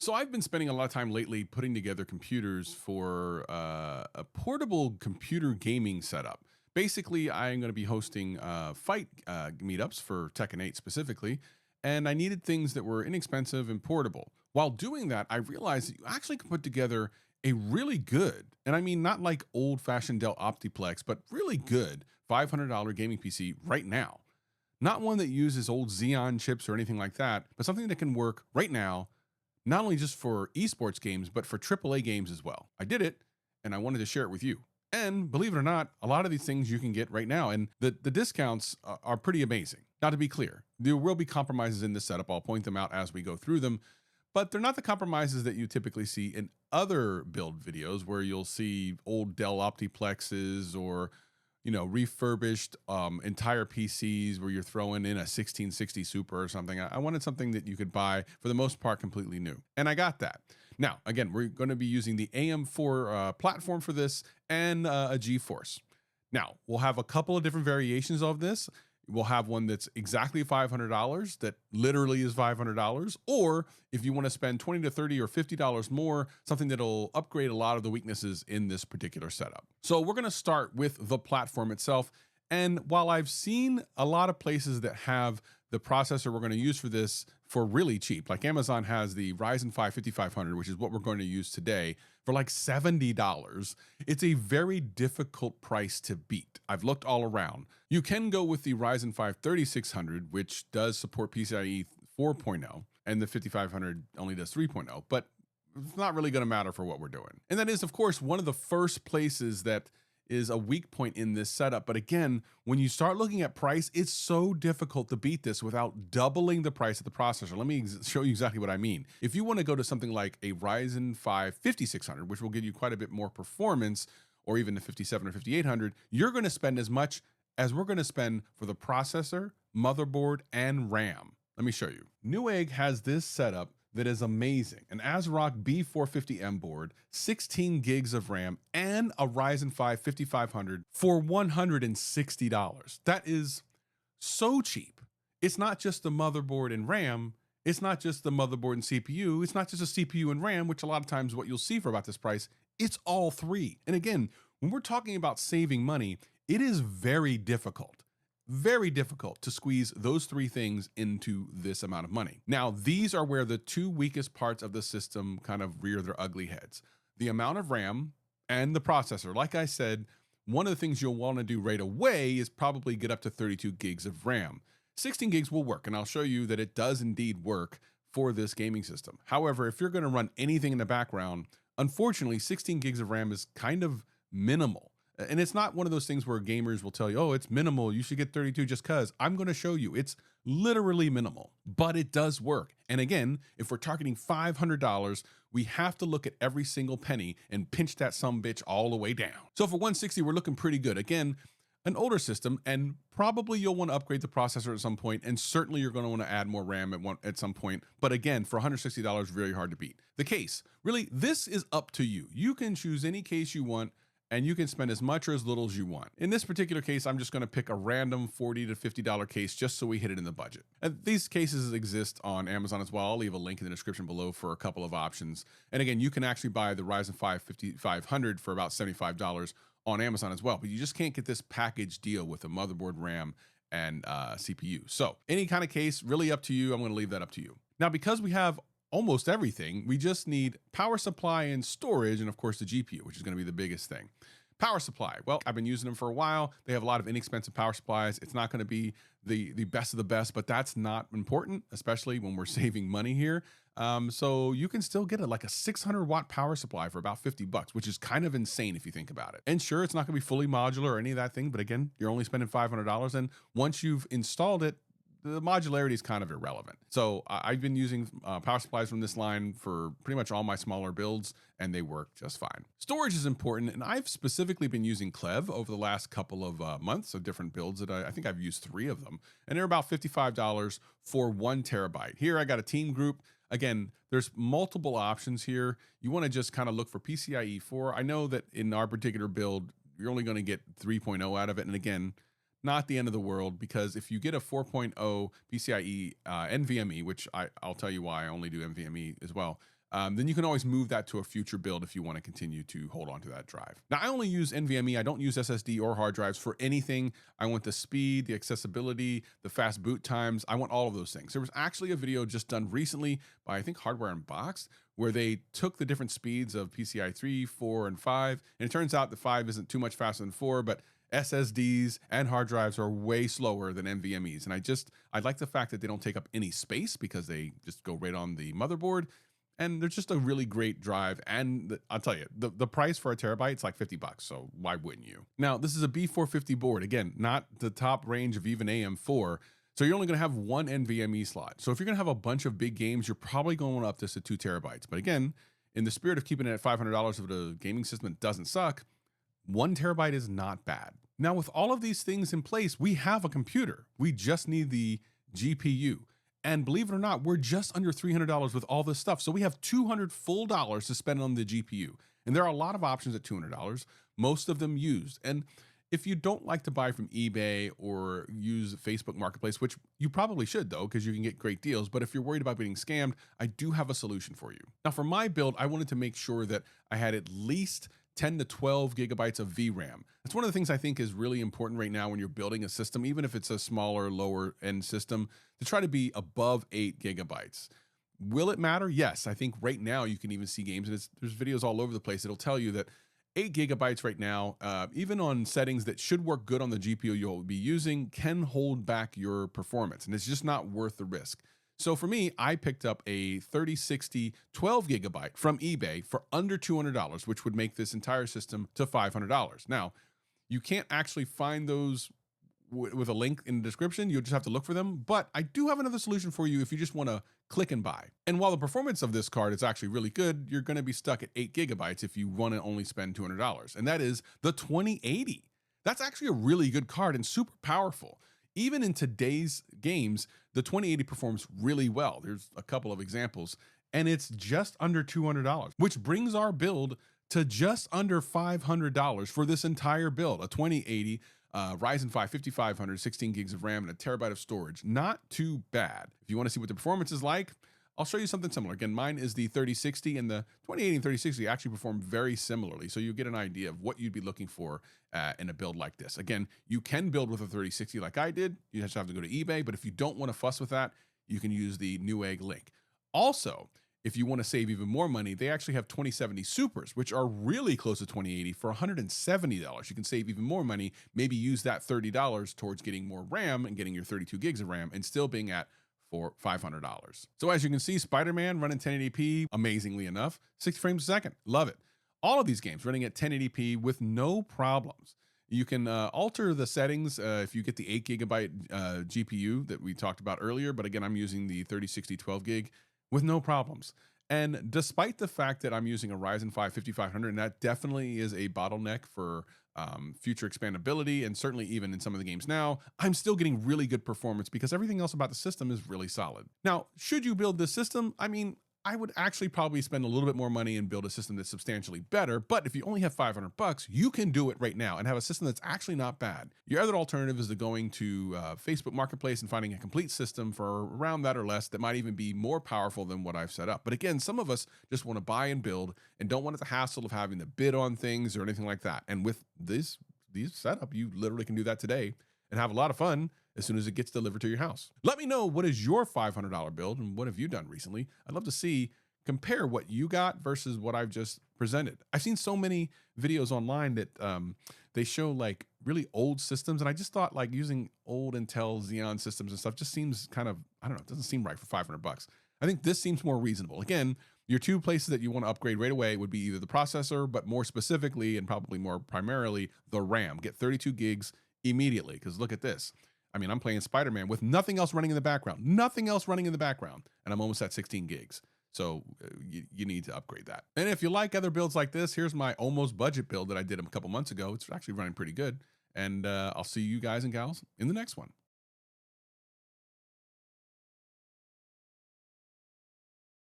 So I've been spending a lot of time lately putting together computers for a portable computer gaming setup. Basically, I'm going to be hosting fight meetups for Tekken 8 specifically, and I needed things that were inexpensive and portable. While doing that, I realized that you actually can put together a really good, and I mean not like old-fashioned Dell Optiplex, but really good $500 gaming PC right now. Not one that uses old Xeon chips or anything like that, but something that can work right now, not only just for esports games, but for AAA games as well. I did it, and I wanted to share it with you. And believe it or not, a lot of these things you can get right now, and the discounts are pretty amazing. Now, to be clear, there will be compromises in this setup. I'll point them out as we go through them, but they're not the compromises that you typically see in other build videos where you'll see old Dell Optiplexes or refurbished entire PCs where you're throwing in a 1660 Super or something. I wanted something that you could buy for the most part completely new, and I got that. Now, again, we're going to be using the AM4 platform for this and a GeForce. Now, we'll have a couple of different variations of this. We'll have one that's exactly $500 that literally is $500, or if you want to spend $20 to $30 or $50 more, something that'll upgrade a lot of the weaknesses in this particular setup. So we're going to start with the platform itself. And while I've seen a lot of places that have the processor we're going to use for this for really cheap, like Amazon has the Ryzen 5 5500, which is what we're going to use today, for like $70, it's a very difficult price to beat. I've looked all around. You can go with the Ryzen 5 3600, which does support PCIe 4.0, and the 5500 only does 3.0, but it's not really going to matter for what we're doing. And that is, of course, one of the first places that is a weak point in this setup. But again, when you start looking at price, it's so difficult to beat this without doubling the price of the processor. Let me show you exactly what I mean. If you want to go to something like a Ryzen 5 5600, which will give you quite a bit more performance, or even the 57 or 5800, you're going to spend as much as we're going to spend for the processor, motherboard, and RAM. Let me show you. Newegg has this setup that is amazing. An ASRock B450M board, 16 gigs of RAM, and a Ryzen 5 5500 for $160. That is so cheap. It's not just the motherboard and RAM. It's not just the motherboard and CPU. It's not just a CPU and RAM, which a lot of times what you'll see for about this price. It's all three. And again, when we're talking about saving money, it is very difficult to squeeze those three things into this amount of money. Now, these are where the two weakest parts of the system kind of rear their ugly heads. The amount of RAM and the processor. Like I said, one of the things you'll want to do right away is probably get up to 32 gigs of RAM. 16 gigs will work, and I'll show you that it does indeed work for this gaming system. However, if you're going to run anything in the background, unfortunately, 16 gigs of RAM is kind of minimal. And it's not one of those things where gamers will tell you, oh, it's minimal, you should get 32 just because. I'm going to show you it's literally minimal, but it does work. And again, if we're targeting $500, we have to look at every single penny and pinch that sumbitch all the way down. So for 160, we're looking pretty good. Again, an older system, and probably you'll want to upgrade the processor at some point, and certainly you're going to want to add more RAM at some point. But again, for $160, very hard to beat. The case, really, this is up to you. You can choose any case you want, and you can spend as much or as little as you want. In this particular case, I'm just going to pick a random $40 to $50 case just so we hit it in the budget. And these cases exist on Amazon as well. I'll leave a link in the description below for a couple of options. And again, you can actually buy the Ryzen 5 5500 for about $75 on Amazon as well, but you just can't get this package deal with a motherboard, RAM, and CPU. So any kind of case, really up to you. I'm going to leave that up to you. Now, because we have almost everything, we just need power supply and storage, and of course the GPU, which is going to be the biggest thing. Power supply. Well, I've been using them for a while. They have a lot of inexpensive power supplies. It's not going to be the best of the best, but that's not important, especially when we're saving money here. So you can still get like a 600 watt power supply for about $50, which is kind of insane if you think about it. And sure, it's not going to be fully modular or any of that thing, but again, you're only spending $500. And once you've installed it, the modularity is kind of irrelevant. So I've been using power supplies from this line for pretty much all my smaller builds, and they work just fine. Storage is important, and I've specifically been using Clev over the last couple of months of different builds that I think I've used 3 of them, and they're about $55 for 1 terabyte. Here I got a team group. Again, there's multiple options here. You want to just kind of look for PCIe 4. I know that in our particular build, you're only going to get 3.0 out of it, and again, not the end of the world, because if you get a 4.0 PCIe NVMe, which I'll tell you why I only do NVMe as well, then you can always move that to a future build if you want to continue to hold on to that drive. Now, I only use NVMe. I don't use SSD or hard drives for anything. I want the speed, the accessibility, the fast boot times. I want all of those things. There was actually a video just done recently by, I think, Hardware Unboxed, where they took the different speeds of PCI 3, 4, and 5. And it turns out that 5 isn't too much faster than 4, but SSDs and hard drives are way slower than NVMe's. And I like the fact that they don't take up any space because they just go right on the motherboard. And they're just a really great drive. And I'll tell you, the price for a terabyte is like $50. So why wouldn't you? Now, this is a B450 board. Again, not the top range of even AM4. So you're only going to have one NVMe slot. So if you're going to have a bunch of big games, you're probably going up this to 2 terabytes. But again, in the spirit of keeping it at $500 of the gaming system that doesn't suck, 1 terabyte is not bad. Now, with all of these things in place, we have a computer. We just need the GPU. And believe it or not, we're just under $300 with all this stuff. So we have $200 full to spend on the GPU. And there are a lot of options at $200, most of them used. And if you don't like to buy from eBay or use Facebook Marketplace, which you probably should though, because you can get great deals. But if you're worried about being scammed, I do have a solution for you. Now, for my build, I wanted to make sure that I had at least 10 to 12 gigabytes of VRAM. That's one of the things I think is really important right now when you're building a system, even if it's a smaller, lower end system, to try to be above 8 gigabytes. Will it matter? Yes. I think right now you can even see games, and there's videos all over the place that'll tell you that 8 gigabytes right now, even on settings that should work good on the GPU you'll be using, can hold back your performance, and it's just not worth the risk. So for me, I picked up a 3060 12 gigabyte from eBay for under $200, which would make this entire system to $500. Now, you can't actually find those with a link in the description. You'll just have to look for them. But I do have another solution for you if you just want to click and buy. And while the performance of this card is actually really good, you're going to be stuck at 8 gigabytes if you want to only spend $200. And that is the 2080. That's actually a really good card and super powerful. Even in today's games, the 2080 performs really well. There's a couple of examples, and it's just under $200, which brings our build to just under $500 for this entire build. A 2080 Ryzen 5 5500, 16 gigs of RAM, and a terabyte of storage. Not too bad. If you want to see what the performance is like, I'll show you something similar. Again, mine is the 3060, and the 2080 and 3060 actually perform very similarly. So you get an idea of what you'd be looking for in a build like this. Again, you can build with a 3060 like I did. You just have to go to eBay. But if you don't want to fuss with that, you can use the Newegg link. Also, if you want to save even more money, they actually have 2070 Supers, which are really close to 2080 for $170. You can save even more money, maybe use that $30 towards getting more RAM and getting your 32 gigs of RAM and still being at for $500. So as you can see, Spider-Man running 1080p, amazingly enough, 60 frames a second, love it. All of these games running at 1080p with no problems. You can alter the settings if you get the 8 gigabyte GPU that we talked about earlier, but again, I'm using the 3060 12 gig with no problems. And despite the fact that I'm using a Ryzen 5 5500, and that definitely is a bottleneck for future expandability, and certainly even in some of the games now, I'm still getting really good performance because everything else about the system is really solid. Now, should you build this system? I mean, I would actually probably spend a little bit more money and build a system that's substantially better. But if you only have $500, you can do it right now and have a system that's actually not bad. Your other alternative is to going to Facebook Marketplace and finding a complete system for around that or less that might even be more powerful than what I've set up. But again, some of us just want to buy and build and don't want the hassle of having to bid on things or anything like that. And with these setup, you literally can do that today and have a lot of fun as soon as it gets delivered to your house. Let me know, what is your $500 build and what have you done recently? I'd love to see, compare what you got versus what I've just presented. I've seen so many videos online that they show like really old systems, and I just thought like using old Intel Xeon systems and stuff just seems kind of, I don't know, it doesn't seem right for $500. I think this seems more reasonable. Again, your two places that you want to upgrade right away would be either the processor, but more specifically and probably more primarily the RAM. Get 32 gigs immediately, because look at this. I mean, I'm playing Spider-Man with nothing else running in the background, and I'm almost at 16 gigs. So you need to upgrade that. And if you like other builds like this, here's my almost budget build that I did a couple months ago. It's actually running pretty good. And I'll see you guys and gals in the next one.